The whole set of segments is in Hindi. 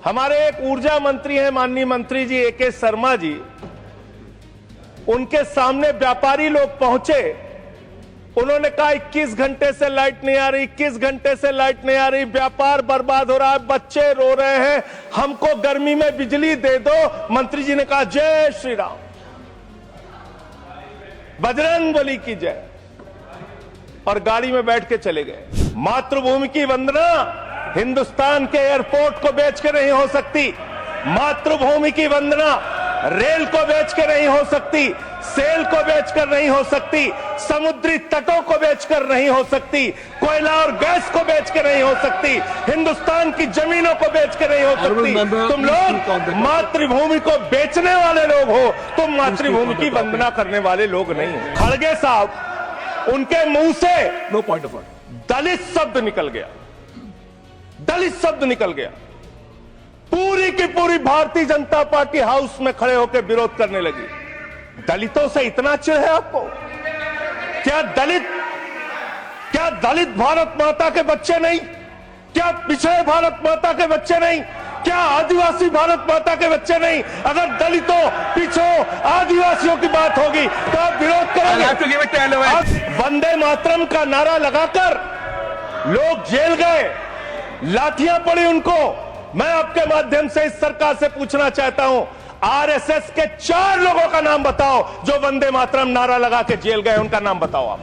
हमारे एक ऊर्जा मंत्री हैं माननीय मंत्री जी ए.के. शर्मा जी, उनके सामने व्यापारी लोग पहुंचे। उन्होंने कहा 21 घंटे से लाइट नहीं आ रही, 21 घंटे से लाइट नहीं आ रही, व्यापार बर्बाद हो रहा है, बच्चे रो रहे हैं, हमको गर्मी में बिजली दे दो। मंत्री जी ने कहा जय श्री राम, बजरंग बली की जय, और गाड़ी में बैठ के चले गए। मातृभूमि की वंदना हिंदुस्तान के एयरपोर्ट को बेच के नहीं हो सकती, मातृभूमि की वंदना रेल को बेच के नहीं हो सकती, सेल को बेचकर नहीं हो सकती, समुद्री तटों को बेचकर नहीं हो सकती, कोयला और गैस को बेच के नहीं हो सकती, हिंदुस्तान की जमीनों को बेच के नहीं हो सकती। तुम लोग मातृभूमि को बेचने वाले लोग हो, तुम मातृभूमि की वंदना करने वाले लोग नहीं हो। खड़गे साहब, उनके मुंह से नो पॉइंट ऑफ दलित शब्द निकल गया, दलित शब्द निकल गया। पूरी की पूरी भारतीय जनता पार्टी हाउस में खड़े होकर विरोध करने लगी। दलितों से इतना चिढ़ है आपको? क्या दलित भारत माता के बच्चे नहीं? क्या पिछड़े भारत माता के बच्चे नहीं? क्या आदिवासी भारत माता के बच्चे नहीं? अगर दलितों, पिछड़ों, आदिवासियों की बात होगी तो आप विरोध करेंगे। वंदे मातरम का नारा लगाकर लोग जेल गए, लाठियां पड़ी उनको। मैं आपके माध्यम से इस सरकार से पूछना चाहता हूं, आरएसएस के 4 लोगों का नाम बताओ जो वंदे मातरम नारा लगा के जेल गए, उनका नाम बताओ आप।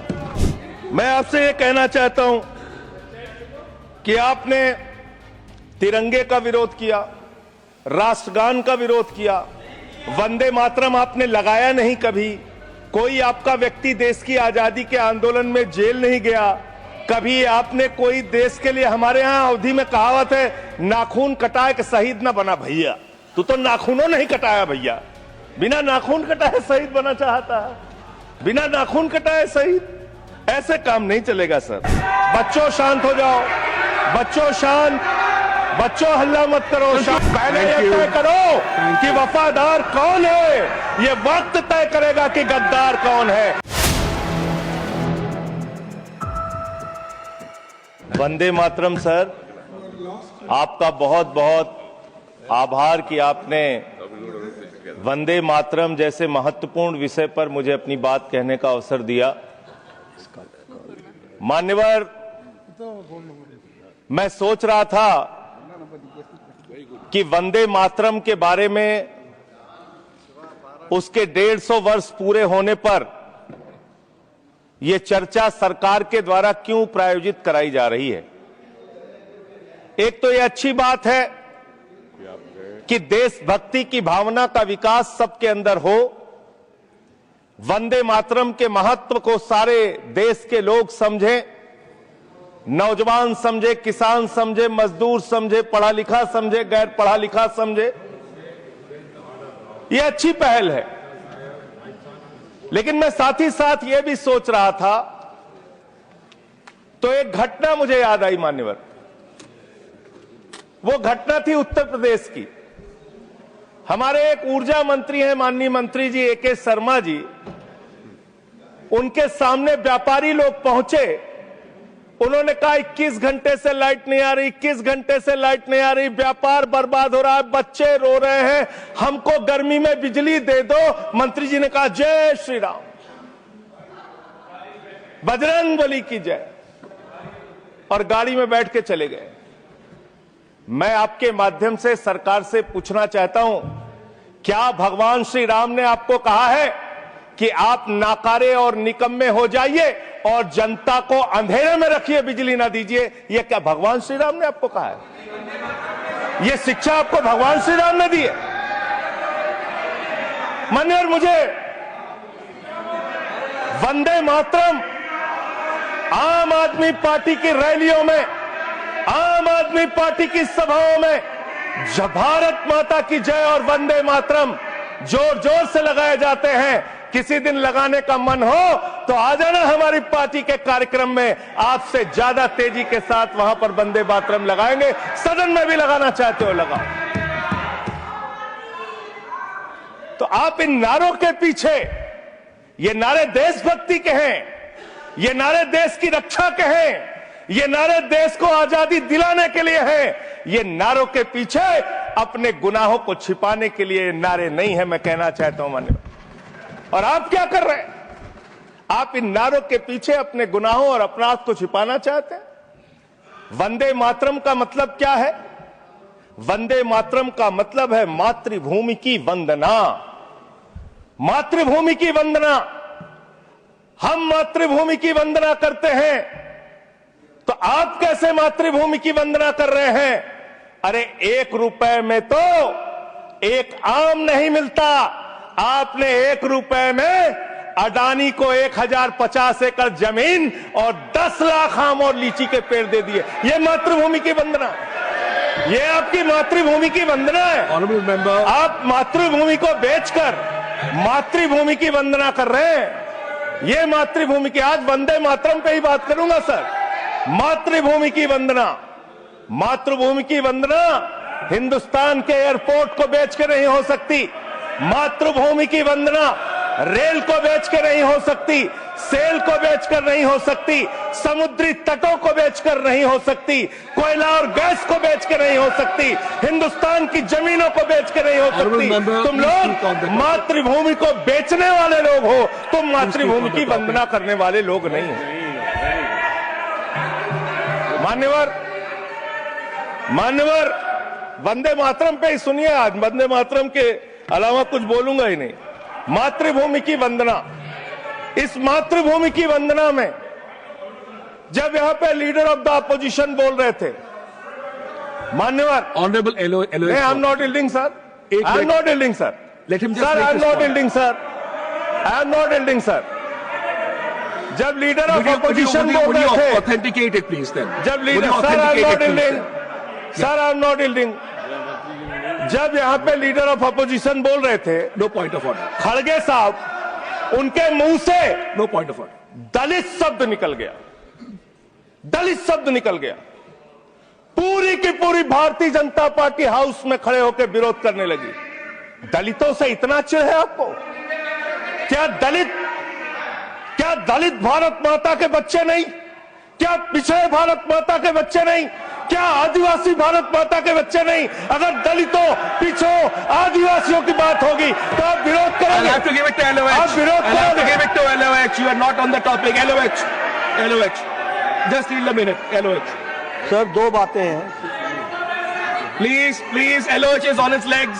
मैं आपसे यह कहना चाहता हूं कि आपने तिरंगे का विरोध किया, राष्ट्रगान का विरोध किया, वंदे मातरम आपने लगाया नहीं कभी। कोई आपका व्यक्ति देश की आजादी के आंदोलन में जेल नहीं गया कभी। आपने कोई देश के लिए, हमारे यहां अवधि में कहावत है, नाखून कटाए के शहीद ना बना भैया। तू तो नाखूनों नहीं कटाया भैया, बिना नाखून कटाए शहीद बना चाहता है, बिना नाखून कटाए शहीद। ऐसे काम नहीं चलेगा सर। बच्चों शांत हो जाओ, बच्चों शांत, बच्चों हल्ला मत करो। पहले ये तय करो कि वफादार कौन है, ये वक्त तय करेगा कि गद्दार कौन है। वंदे मातरम सर, आपका बहुत बहुत आभार कि आपने वंदे मातरम जैसे महत्वपूर्ण विषय पर मुझे अपनी बात कहने का अवसर दिया। मान्यवर, मैं सोच रहा था कि वंदे मातरम के बारे में उसके 150 वर्ष पूरे होने पर यह चर्चा सरकार के द्वारा क्यों प्रायोजित कराई जा रही है। एक तो यह अच्छी बात है कि देशभक्ति की भावना का विकास सबके अंदर हो, वंदे मातरम के महत्व को सारे देश के लोग समझें, नौजवान समझे, किसान समझे, मजदूर समझे, पढ़ा लिखा समझे, गैर पढ़ा लिखा समझे। यह अच्छी पहल है। लेकिन मैं साथ ही साथ यह भी सोच रहा था तो एक घटना मुझे याद आई मान्यवर। वो घटना थी उत्तर प्रदेश की। हमारे एक ऊर्जा मंत्री हैं माननीय मंत्री जी ए.के. शर्मा जी, उनके सामने व्यापारी लोग पहुंचे। उन्होंने कहा 21 घंटे से लाइट नहीं आ रही, 21 घंटे से लाइट नहीं आ रही, व्यापार बर्बाद हो रहा है, बच्चे रो रहे हैं, हमको गर्मी में बिजली दे दो। मंत्री जी ने कहा जय श्री राम, बजरंग बली की जय, और गाड़ी में बैठ के चले गए। मैं आपके माध्यम से सरकार से पूछना चाहता हूं, क्या भगवान श्री राम ने आपको कहा है कि आप नाकारे और निकम्मे हो जाइए और जनता को अंधेरे में रखिए, बिजली ना दीजिए? यह क्या भगवान श्री राम ने आपको कहा है? यह शिक्षा आपको भगवान श्री राम ने दी है? मान्यवर, मुझे वंदे मातरम आम आदमी पार्टी की रैलियों में, आम आदमी पार्टी की सभाओं में भारत माता की जय और वंदे मातरम जोर जोर से लगाए जाते हैं। किसी दिन लगाने का मन हो तो आ जाना हमारी पार्टी के कार्यक्रम में, आपसे ज्यादा तेजी के साथ वहां पर वंदे मातरम लगाएंगे। सदन में भी लगाना चाहते हो लगाओ। तो आप इन नारों के पीछे, ये नारे देशभक्ति के हैं, ये नारे देश की रक्षा के हैं, ये नारे देश को आजादी दिलाने के लिए हैं। ये नारों के पीछे अपने गुनाहों को छिपाने के लिए नारे नहीं है, मैं कहना चाहता हूं माननीय। और आप क्या कर रहे हैं? आप इन नारों के पीछे अपने गुनाहों और अपराध को छिपाना चाहते हैं। वंदे मातरम का मतलब क्या है? वंदे मातरम का मतलब है मातृभूमि की वंदना। मातृभूमि की वंदना। हम मातृभूमि की वंदना करते हैं, तो आप कैसे मातृभूमि की वंदना कर रहे हैं? अरे 1 रुपए में तो एक आम नहीं मिलता। आपने 1 रुपए में अडानी को 1050 एकड़ जमीन और 10 लाख आम और लीची के पेड़ दे दिए। ये मातृभूमि की वंदना, ये आपकी मातृभूमि की वंदना है। आप मातृभूमि को बेचकर मातृभूमि की वंदना कर रहे हैं। ये मातृभूमि की, आज वंदे मातरम पे ही बात करूंगा सर। मातृभूमि की वंदना, मातृभूमि की वंदना हिंदुस्तान के एयरपोर्ट को बेच के नहीं हो सकती। मातृभूमि की वंदना रेल को बेच के नहीं हो सकती, सेल को बेचकर नहीं हो सकती, समुद्री तटों को बेचकर नहीं हो सकती, कोयला और गैस को बेच के नहीं हो सकती, हिंदुस्तान की जमीनों को बेच के नहीं हो सकती। तुम लोग मातृभूमि को बेचने वाले लोग हो, तुम मातृभूमि की वंदना करने वाले लोग नहीं हो। मान्यवर, वंदे मातरम पे ही सुनिए। आज वंदे मातरम के अलावा कुछ बोलूंगा ही नहीं। मातृभूमि की वंदना, इस मातृभूमि की वंदना में जब यहां पे लीडर ऑफ द अपोजिशन बोल रहे थे, मान्यवर, honourable I am not yielding sir, I am not yielding sir, sir I am not yielding sir, I am not yielding sir. जब लीडर ऑफ अपोजिशन बोल रहे थे, ऑथेंटिकेट इट प्लीज देन। जब leader, sir I am not yielding, sir I am not yielding. जब यहां पे लीडर ऑफ अपोजिशन बोल रहे थे, नो पॉइंट ऑफ ऑर्डर, खड़गे साहब, उनके मुंह से नो पॉइंट ऑफ ऑर्डर, दलित शब्द निकल गया, दलित शब्द निकल गया। पूरी की पूरी भारतीय जनता पार्टी हाउस में खड़े होकर विरोध करने लगी। दलितों से इतना चिढ़ है आपको? क्या दलित भारत माता के बच्चे नहीं? क्या पिछड़े भारत माता के बच्चे नहीं? क्या आदिवासी भारत माता के बच्चे नहीं? अगर दलितों, पिछड़ों, आदिवासियों की बात होगी तो आप विरोध करोगे। आप विरोध करोगे। You are not on the topic. LOH. Just need a minute. LOH. Sir, 2 बातें हैं। Please. LOH is on its legs.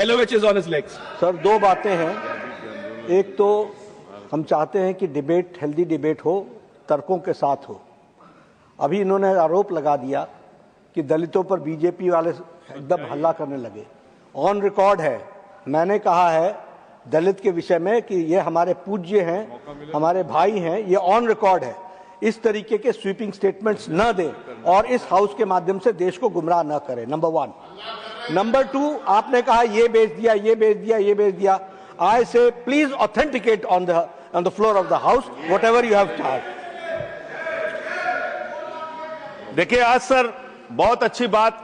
LOH is on its legs. Sir, 2 बातें हैं। एक तो हम चाहते हैं कि डिबेट, हेल्दी डिबेट हो, तर्कों के साथ हो। अभी इन्होंने आरोप लगा दिया कि दलितों पर बीजेपी वाले एकदम हल्ला करने लगे। ऑन रिकॉर्ड है, मैंने कहा है दलित के विषय में कि ये हमारे पूज्य हैं, हमारे भाई हैं। ये ऑन रिकॉर्ड है। इस तरीके के स्वीपिंग स्टेटमेंट्स न दें और इस हाउस के माध्यम से देश को गुमराह न करें, नंबर 1। नंबर 2, आपने कहा ये बेच दिया, ये बेच दिया, ये बेच दिया। आई से please authenticate on the floor of the house what ever you have charge. देखिए, आज सर बहुत अच्छी बात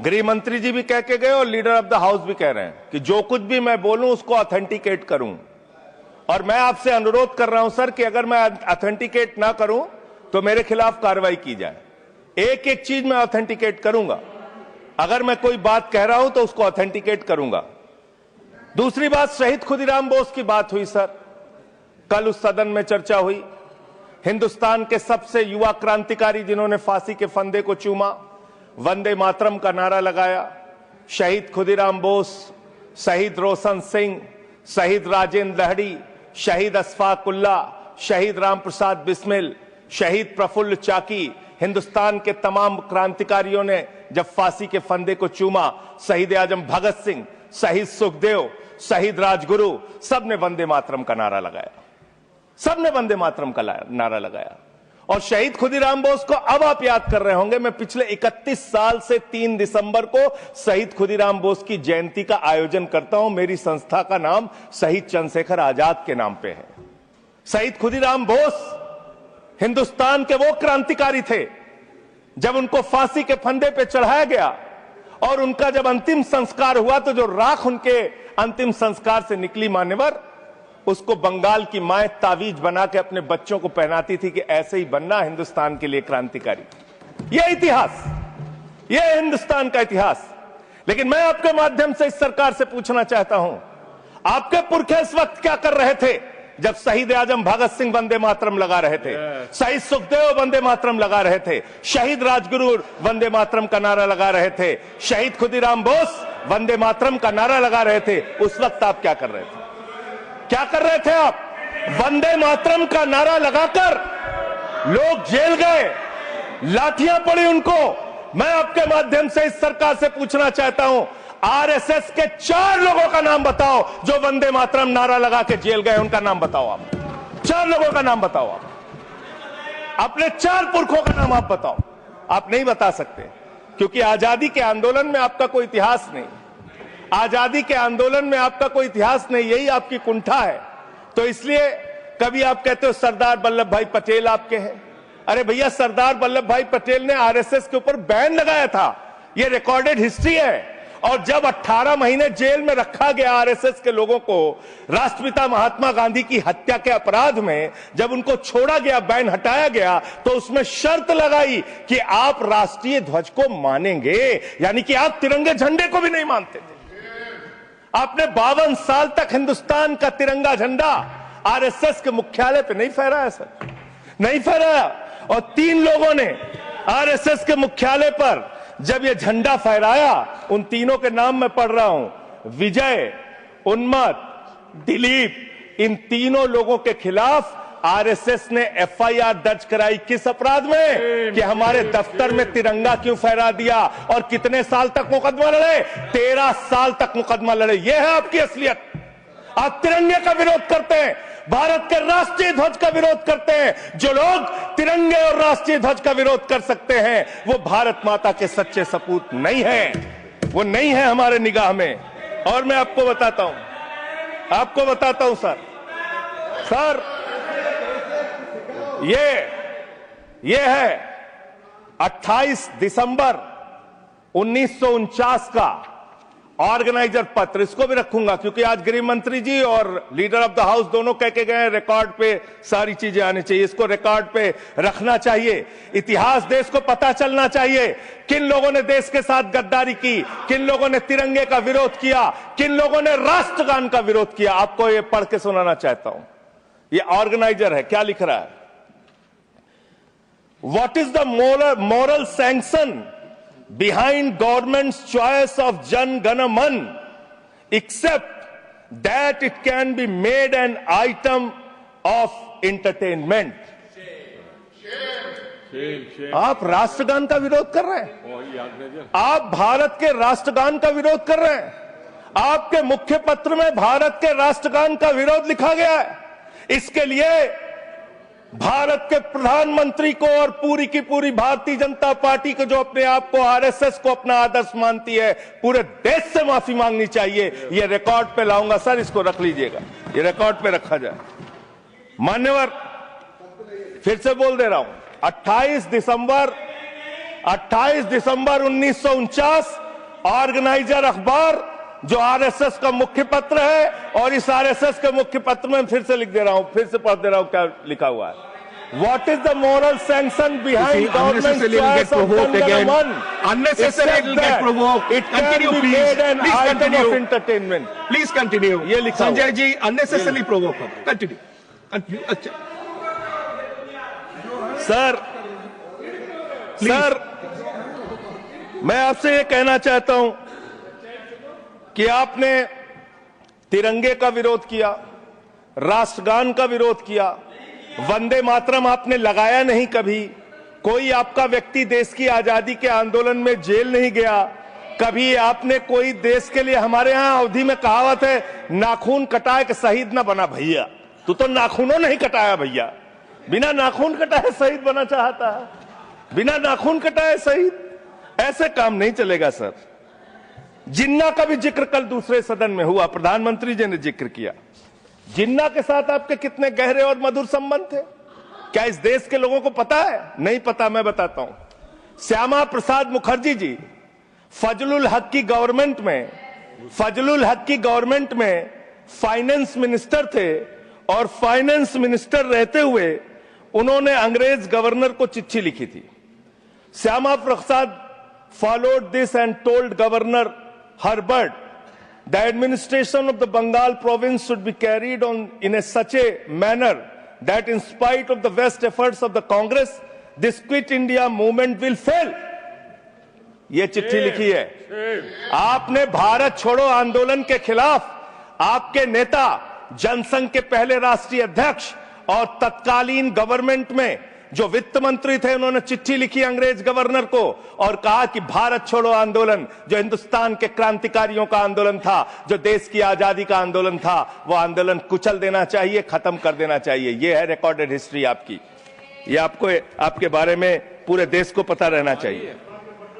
गृह मंत्री जी भी कह के गए और लीडर ऑफ द हाउस भी कह रहे हैं कि जो कुछ भी मैं बोलूं उसको ऑथेंटिकेट करूं। और मैं आपसे अनुरोध कर रहा हूं सर कि अगर मैं ऑथेंटिकेट ना करूं तो मेरे खिलाफ कार्रवाई की जाए। एक एक चीज मैं ऑथेंटिकेट करूंगा। अगर मैं कोई बात कह रहा हूं तो उसको ऑथेंटिकेट करूंगा। दूसरी बात, शहीद खुदीराम बोस की बात हुई सर, कल उस सदन में चर्चा हुई। हिंदुस्तान के सबसे युवा क्रांतिकारी जिन्होंने फांसी के फंदे को चूमा, वंदे मातरम का नारा लगाया। शहीद खुदीराम बोस, शहीद रोशन सिंह, शहीद राजेंद्र लहड़ी, शहीद अशफाक उल्ला, शहीद राम प्रसाद बिस्मिल, शहीद प्रफुल्ल चाकी, हिंदुस्तान के तमाम क्रांतिकारियों ने जब फांसी के फंदे को चूमा, शहीद आजम भगत सिंह, शहीद सुखदेव, शहीद राजगुरु, सबने वंदे मातरम का नारा लगाया। सबने वंदे मातरम का नारा लगाया। और शहीद खुदीराम बोस को अब आप याद कर रहे होंगे, मैं पिछले 31 साल से 3 दिसंबर को शहीद खुदीराम बोस की जयंती का आयोजन करता हूं। मेरी संस्था का नाम शहीद चंद्रशेखर आजाद के नाम पे है। शहीद खुदीराम बोस हिंदुस्तान के वो क्रांतिकारी थे, जब उनको फांसी के फंदे पे चढ़ाया गया और उनका जब अंतिम संस्कार हुआ तो जो राख उनके अंतिम संस्कार से निकली मान्यवर, उसको बंगाल की माए तावीज बना के अपने बच्चों को पहनाती थी कि ऐसे ही बनना हिंदुस्तान के लिए क्रांतिकारी। यह इतिहास, यह हिंदुस्तान का इतिहास। लेकिन मैं आपके माध्यम से इस सरकार से पूछना चाहता हूं, आपके पुरखे इस वक्त क्या कर रहे थे जब शहीद आजम भगत सिंह वंदे मातरम लगा रहे थे, शहीद सुखदेव वंदे मातरम लगा रहे थे, शहीद राजगुरु वंदे मातरम का नारा लगा रहे थे, शहीद खुदीराम बोस वंदे मातरम का नारा लगा रहे थे। उस वक्त आप क्या कर रहे थे? क्या कर रहे थे आप? वंदे मातरम का नारा लगाकर लोग जेल गए, लाठियां पड़ी उनको। मैं आपके माध्यम से इस सरकार से पूछना चाहता हूं, आरएसएस के 4 लोगों का नाम बताओ जो वंदे मातरम नारा लगा के जेल गए, उनका नाम बताओ आप। 4 लोगों का नाम बताओ आप, अपने 4 पुरखों का नाम आप बताओ। आप नहीं बता सकते क्योंकि आजादी के आंदोलन में आपका कोई इतिहास नहीं, आजादी के आंदोलन में आपका कोई इतिहास नहीं, यही आपकी कुंठा है। तो इसलिए कभी आप कहते हो सरदार वल्लभ भाई पटेल आपके हैं। अरे भैया, सरदार वल्लभ भाई पटेल ने आरएसएस के ऊपर बैन लगाया था, यह रिकॉर्डेड हिस्ट्री है। और जब 18 महीने जेल में रखा गया आरएसएस के लोगों को राष्ट्रपिता महात्मा गांधी की हत्या के अपराध में, जब उनको छोड़ा गया, बैन हटाया गया, तो उसमें शर्त लगाई कि आप राष्ट्रीय ध्वज को मानेंगे, यानी कि आप तिरंगे झंडे को भी नहीं मानते थे। आपने 52 साल तक हिंदुस्तान का तिरंगा झंडा आरएसएस के मुख्यालय पे नहीं फहराया सर, नहीं फहराया। और 3 लोगों ने आरएसएस के मुख्यालय पर जब ये झंडा फहराया, उन तीनों के नाम मैं पढ़ रहा हूं, विजय, उन्मत, दिलीप, इन तीनों लोगों के खिलाफ आरएसएस ने एफआईआर दर्ज कराई। किस अपराध में? कि हमारे दफ्तर में तिरंगा क्यों फहरा दिया। और कितने साल तक मुकदमा लड़े? 13 साल तक मुकदमा लड़े। यह है आपकी असलियत। आप तिरंगे का विरोध करते हैं, भारत के राष्ट्रीय ध्वज का विरोध करते हैं। जो लोग तिरंगे और राष्ट्रीय ध्वज का विरोध कर सकते हैं, वो भारत माता के सच्चे सपूत नहीं है, वो नहीं है हमारे निगाह में। और मैं आपको बताता हूं सर, ये है 28 दिसंबर 1949 का ऑर्गेनाइजर पत्र। इसको भी रखूंगा क्योंकि आज गृह मंत्री जी और लीडर ऑफ द हाउस दोनों कह के गए, रिकॉर्ड पे सारी चीजें आनी चाहिए, इसको रिकॉर्ड पे रखना चाहिए। इतिहास देश को पता चलना चाहिए, किन लोगों ने देश के साथ गद्दारी की, किन लोगों ने तिरंगे का विरोध किया, किन लोगों ने राष्ट्रगान का विरोध किया। आपको ये पढ़ के सुनाना चाहता हूं, ये ऑर्गेनाइजर है, क्या लिख रहा है। What is the moral sanction behind government's choice of Jan Gana Man, except that it can be made an item of entertainment? आप राष्ट्रगान का विरोध कर रहे हैं, आप भारत के राष्ट्रगान का विरोध कर रहे हैं। आपके मुख्य पत्र में भारत के राष्ट्रगान का विरोध लिखा गया है। इसके लिए भारत के प्रधानमंत्री को और पूरी की पूरी भारतीय जनता पार्टी को, जो अपने आप को आरएसएस को अपना आदर्श मानती है, पूरे देश से माफी मांगनी चाहिए। ये रिकॉर्ड पे लाऊंगा सर, इसको रख लीजिएगा, ये रिकॉर्ड पे रखा जाए। मान्यवर, फिर से बोल दे रहा हूं, 28 दिसंबर 1949 ऑर्गेनाइजर अखबार जो आरएसएस का मुख्य पत्र है, और इस आरएसएस के मुख्य पत्र में फिर से लिख दे रहा हूं, फिर से पढ़ दे रहा हूं क्या लिखा हुआ है। What is the moral sanction behind government's choice of Jan Man? Unnecessary it will get provoked. It can be made an item of entertainment. Please continue. ये लिखा हुआ। Sanjay ji unnecessarily provoke. Continue. अच्छा सर, मैं आपसे ये कहना चाहता हूं कि आपने तिरंगे का विरोध किया, राष्ट्रगान का विरोध किया, वंदे मातरम आपने लगाया नहीं कभी। कोई आपका व्यक्ति देश की आजादी के आंदोलन में जेल नहीं गया कभी। आपने कोई देश के लिए, हमारे यहां अवधि में कहावत है, नाखून कटाए कि शहीद ना बना भैया। तू तो नाखूनों नहीं कटाया भैया, बिना नाखून कटाए शहीद बना चाहता है, बिना नाखून कटाए शहीद। ऐसे काम नहीं चलेगा सर। जिन्ना का भी जिक्र कल दूसरे सदन में हुआ, प्रधानमंत्री जी ने जिक्र किया। जिन्ना के साथ आपके कितने गहरे और मधुर संबंध थे, क्या इस देश के लोगों को पता है? नहीं पता, मैं बताता हूं। श्यामा प्रसाद मुखर्जी जी फजलुल हक की गवर्नमेंट में फाइनेंस मिनिस्टर थे, और फाइनेंस मिनिस्टर रहते हुए उन्होंने अंग्रेज गवर्नर को चिट्ठी लिखी थी। Shyama Prasad followed this and told Governor Herbert the administration of the Bengal province should be carried on in such a manner that in spite of the best efforts of the Congress, this Quit India movement will fail. ये चिट्ठी लिखी है। आपने भारत छोड़ो आंदोलन के खिलाफ आपके नेता, जनसंघ के पहले राष्ट्रीय अध्यक्ष और तत्कालीन गवर्नमेंट में जो वित्त मंत्री थे, उन्होंने चिट्ठी लिखी अंग्रेज गवर्नर को और कहा कि भारत छोड़ो आंदोलन जो हिंदुस्तान के क्रांतिकारियों का आंदोलन था, जो देश की आजादी का आंदोलन था, वो आंदोलन कुचल देना चाहिए, खत्म कर देना चाहिए। ये है रिकॉर्डेड हिस्ट्री आपकी। ये आपको आपके बारे में पूरे देश को पता रहना चाहिए।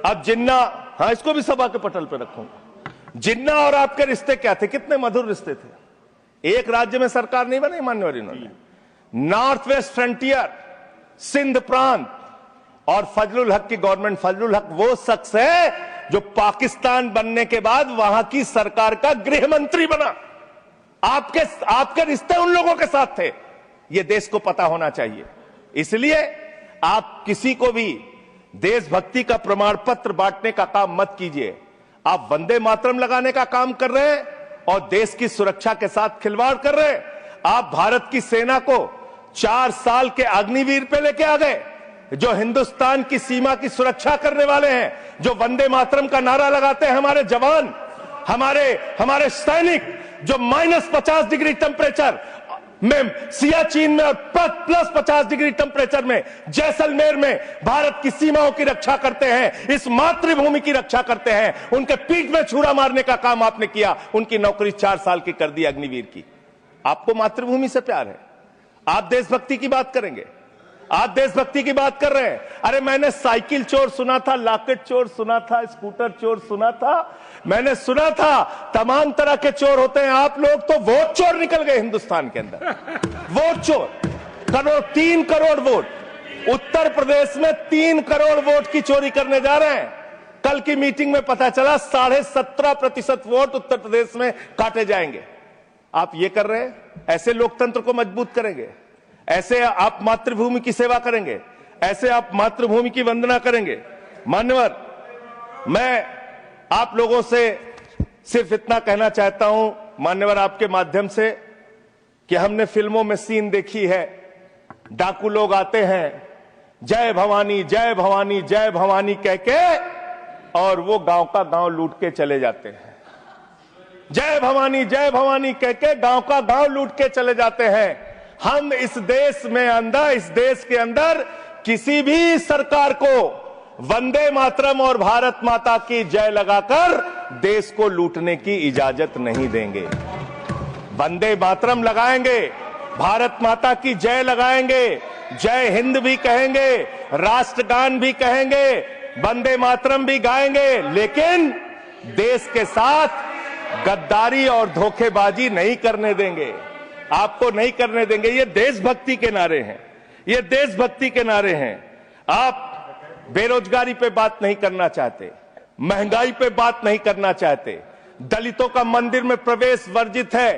अब जिन्ना, हाँ, इसको भी सभा के पटल पर रखूंगा। जिन्ना और आपके रिश्ते क्या थे? कितने मधुर रिश्ते थे। एक राज्य में सरकार नहीं बनाई मान्यवर इन्होंने। नॉर्थ वेस्ट फ्रंटियर, सिंध प्रांत और फजलुल हक की गवर्नमेंट। फजलुल हक वो शख्स है जो पाकिस्तान बनने के बाद वहां की सरकार का गृह मंत्री बना। आपके रिश्ते उन लोगों के साथ थे, ये देश को पता होना चाहिए। इसलिए आप किसी को भी देशभक्ति का प्रमाण पत्र बांटने का काम मत कीजिए। आप वंदे मातरम लगाने का काम कर रहे हैं और देश की सुरक्षा के साथ खिलवाड़ कर रहे हैं। आप भारत की सेना को 4 साल के अग्निवीर पे लेके आ गए, जो हिंदुस्तान की सीमा की सुरक्षा करने वाले हैं, जो वंदे मातरम का नारा लगाते हैं हमारे जवान, हमारे सैनिक, जो -50 डिग्री टेम्परेचर में सियाचिन में और +50 डिग्री टेम्परेचर में जैसलमेर में भारत की सीमाओं की रक्षा करते हैं, इस मातृभूमि की रक्षा करते हैं। उनके पीठ में छुरा मारने का काम आपने किया, उनकी नौकरी 4 साल की कर दी अग्निवीर की। आपको मातृभूमि से प्यार है, आप देशभक्ति की बात करेंगे, आप देशभक्ति की बात कर रहे हैं। अरे मैंने साइकिल चोर सुना था, लॉकेट चोर सुना था, स्कूटर चोर सुना था, मैंने सुना था तमाम तरह के चोर होते हैं। आप लोग तो वोट चोर निकल गए हिंदुस्तान के अंदर। वोट चोर, 3 करोड़ वोट उत्तर प्रदेश में 3 करोड़ वोट की चोरी करने जा रहे हैं। कल की मीटिंग में पता चला 17.5% वोट उत्तर प्रदेश में काटे जाएंगे। आप ये कर रहे हैं, ऐसे लोकतंत्र को मजबूत करेंगे? ऐसे आप मातृभूमि की सेवा करेंगे? ऐसे आप मातृभूमि की वंदना करेंगे? मान्यवर, मैं आप लोगों से सिर्फ इतना कहना चाहता हूं मान्यवर आपके माध्यम से कि हमने फिल्मों में सीन देखी है, डाकू लोग आते हैं जय भवानी जय भवानी जय भवानी कह के और वो गांव का गांव लूट के चले जाते हैं। जय भवानी कह के गांव का गांव लूट के चले जाते हैं। हम इस देश के अंदर किसी भी सरकार को वंदे मातरम और भारत माता की जय लगाकर देश को लूटने की इजाजत नहीं देंगे। वंदे मातरम लगाएंगे, भारत माता की जय लगाएंगे, जय हिंद भी कहेंगे, राष्ट्रगान भी कहेंगे, वंदे मातरम भी गाएंगे, लेकिन देश के साथ गद्दारी और धोखेबाजी नहीं करने देंगे। आपको नहीं करने देंगे। ये देशभक्ति के नारे हैं, ये देशभक्ति के नारे हैं। आप बेरोजगारी पे बात नहीं करना चाहते, महंगाई पे बात नहीं करना चाहते, दलितों का मंदिर में प्रवेश वर्जित है,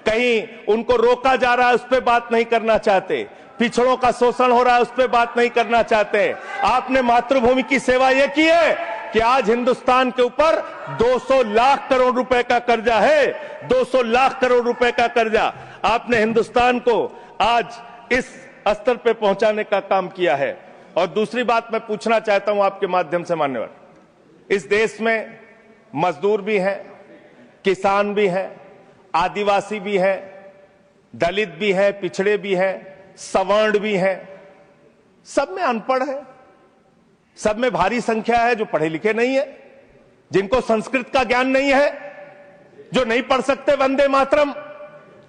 कहीं उनको रोका जा रहा है, उस पर बात नहीं करना चाहते, पिछड़ों का शोषण हो रहा है, उस पर बात नहीं करना चाहते। आपने मातृभूमि की सेवा यह की है कि आज हिंदुस्तान के ऊपर 200 लाख करोड़ रुपए का कर्जा है, 200 लाख करोड़ रुपए का कर्जा। आपने हिंदुस्तान को आज इस स्तर पे पहुंचाने का काम किया है। और दूसरी बात मैं पूछना चाहता हूं आपके माध्यम से मान्यवर, इस देश में मजदूर भी हैं, किसान भी हैं, आदिवासी भी हैं, दलित भी हैं, पिछड़े भी हैं, सवर्ण भी हैं, सब में अनपढ़ है, सब में भारी संख्या है जो पढ़े लिखे नहीं है, जिनको संस्कृत का ज्ञान नहीं है, जो नहीं पढ़ सकते वंदे मातरम।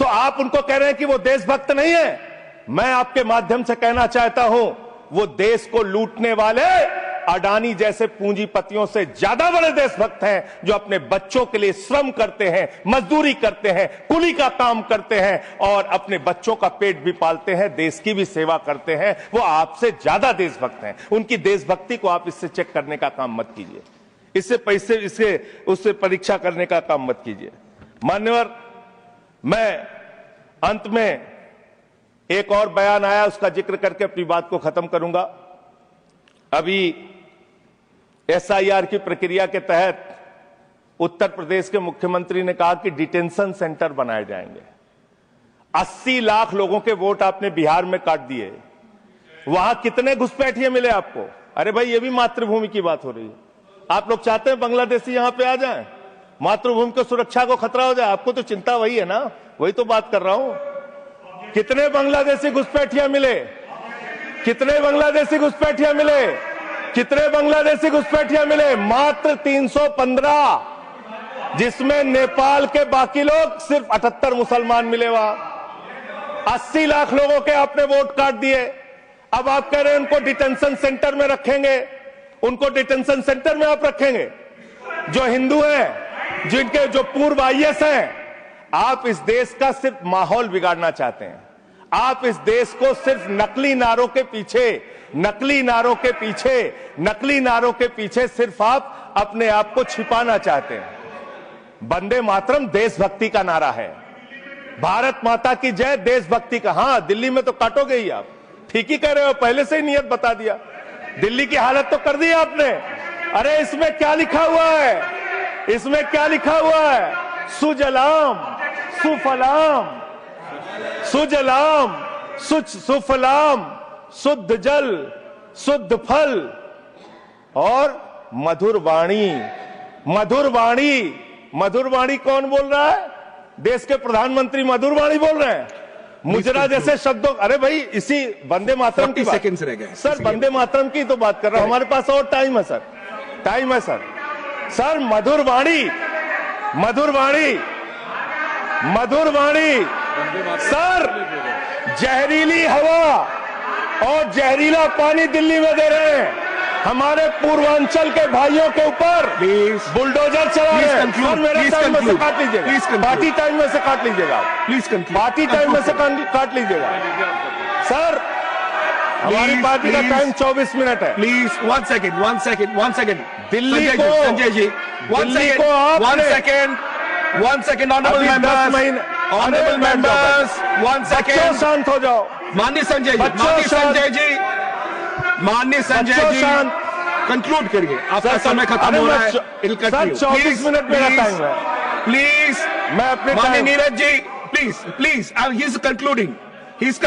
तो आप उनको कह रहे हैं कि वो देशभक्त नहीं है। मैं आपके माध्यम से कहना चाहता हूं, वो देश को लूटने वाले अडानी जैसे पूंजीपतियों से ज्यादा बड़े देशभक्त हैं, जो अपने बच्चों के लिए श्रम करते हैं, मजदूरी करते हैं, कुली का काम करते हैं और अपने बच्चों का पेट भी पालते हैं, देश की भी सेवा करते हैं। वो आपसे ज्यादा देशभक्त हैं। उनकी देशभक्ति को आप इससे चेक करने का काम मत कीजिए, उससे परीक्षा करने का काम मत कीजिए। मान्यवर, मैं अंत में एक और बयान आया, उसका जिक्र करके अपनी बात को खत्म करूंगा। अभी एसआईआर की प्रक्रिया के तहत उत्तर प्रदेश के मुख्यमंत्री ने कहा कि डिटेंशन सेंटर बनाए जाएंगे। 80 लाख लोगों के वोट आपने बिहार में काट दिए, वहां कितने घुसपैठिए मिले आपको? अरे भाई, ये भी मातृभूमि की बात हो रही है। आप लोग चाहते हैं बांग्लादेशी यहां पे आ जाएं, मातृभूमि की सुरक्षा को खतरा हो जाए? आपको तो चिंता वही है ना, वही तो बात कर रहा हूं। कितने बांग्लादेशी घुसपैठिया मिले? कितने बांग्लादेशी घुसपैठिया मिले? कितने बांग्लादेशी घुसपैठिया मिले? मात्र 315, जिसमें नेपाल के बाकी लोग सिर्फ 78 मुसलमान मिले। वहां 80 लाख लोगों के आपने वोट काट दिए। अब आप कह रहे हैं उनको डिटेंशन सेंटर में रखेंगे। उनको डिटेंशन सेंटर में आप रखेंगे जो हिंदू हैं, जिनके जो पूर्व आईएएस हैं। आप इस देश का सिर्फ माहौल बिगाड़ना चाहते हैं। आप इस देश को सिर्फ नकली नारों के पीछे सिर्फ आप अपने आप को छिपाना चाहते हैं। वंदे मातरम देशभक्ति का नारा है, भारत माता की जय देशभक्ति का। हां, दिल्ली में तो काटोगे ही आप, ठीक ही कह रहे हो, पहले से ही नियत बता दिया। दिल्ली की हालत तो कर दी आपने। अरे इसमें क्या लिखा हुआ है? इसमें क्या लिखा हुआ है? सुजलाम सुफलाम, सुजलाम सुफलाम, शुद्ध जल शुद्ध फल और मधुर वाणी। मधुर वाणी, मधुर वाणी कौन बोल रहा है? देश के प्रधानमंत्री मधुर वाणी बोल रहे हैं। मुजरा जैसे शब्दों, अरे भाई, इसी वंदे मातरम की सेकंड्स रह गए सर, वंदे मातरम की तो बात कर रहा हूं। हमारे पास और टाइम है सर, टाइम है सर। सर मधुर वाणी, मधुर वाणी, मधुर वाणी। सर जहरीली हवा और जहरीला पानी दिल्ली में दे रहे हैं। हमारे पूर्वांचल के भाइयों के ऊपर बुलडोजर चला रहे हैं। सर मेरे टाइम में से काट लीजिएगा, पार्टी टाइम में से काट लीजिएगा, प्लीज पार्टी टाइम में से काट लीजिएगा। सर हमारी पार्टी का टाइम 24 मिनट है। प्लीज वन सेकेंड दिल्ली को, संजय जी, दिल्ली को आप one second honourable members, one second, शांत हो जाओ। माननीय संजय जी, कंक्लूड करिए, आपका समय खत्म हो रहा है। 24 मिनट मेरा टाइम है। प्लीज, मैं अपने माननीय Neeraj ji, please, he is concluding, please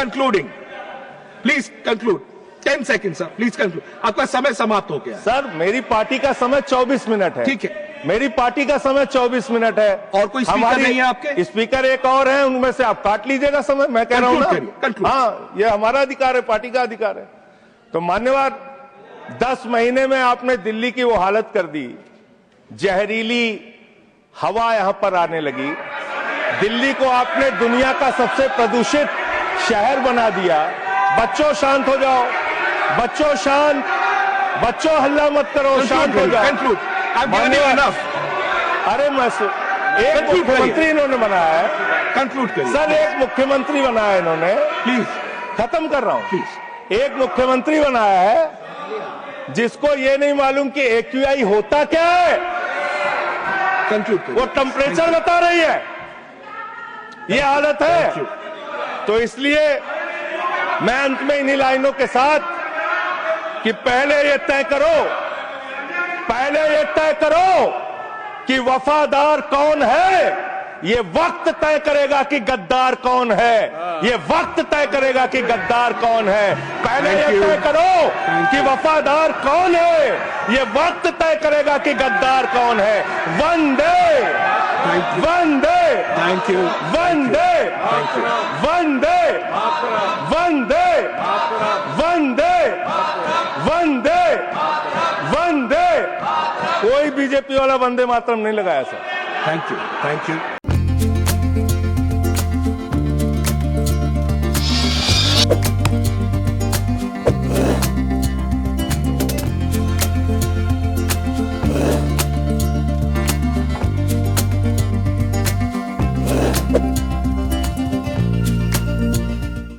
conclude. 10 second sir, please conclude. आपका समय समाप्त हो गया। सर मेरी पार्टी का समय 24 मिनट है। ठीक है, मेरी पार्टी का समय 24 मिनट है। और कोई स्पीकर नहीं है आपके? स्पीकर एक और है, उनमें से आप काट लीजिएगा समय। मैं कह रहा हूं ना, हाँ, ये हमारा अधिकार है, पार्टी का अधिकार है। तो मान्यवर, 10 महीने में आपने दिल्ली की वो हालत कर दी। जहरीली हवा यहां पर आने लगी। दिल्ली को आपने दुनिया का सबसे प्रदूषित शहर बना दिया। बच्चों शांत हो जाओ, बच्चों शांत, बच्चों हल्ला मत करो, शांत हो जाओ। अरे मैं एक मुख्यमंत्री इन्होंने बनाया है, कंक्लूड करिए सर। एक मुख्यमंत्री बनाया इन्होंने, प्लीज, खत्म कर रहा हूं। प्लीज, एक मुख्यमंत्री बनाया है जिसको ये नहीं मालूम कि AQI होता क्या है। कंक्लूड करिए। वो टेम्परेचर बता रही है। ये हालत है। तो इसलिए मैं अंत में इन्हीं लाइनों के साथ कि पहले ये तय करो कि वफादार कौन है। ये वक्त तय करेगा कि गद्दार कौन है। ये वक्त तय करेगा कि गद्दार कौन है। पहले ये तय करो कि वफादार कौन है। ये वक्त तय करेगा कि गद्दार कौन है। वंदे वंदे थैंक यू, वंदे वंदे वंदे वंदे वंदे वंदे। कोई बीजेपी वाला वंदे मातरम नहीं लगाया सर। Thank you.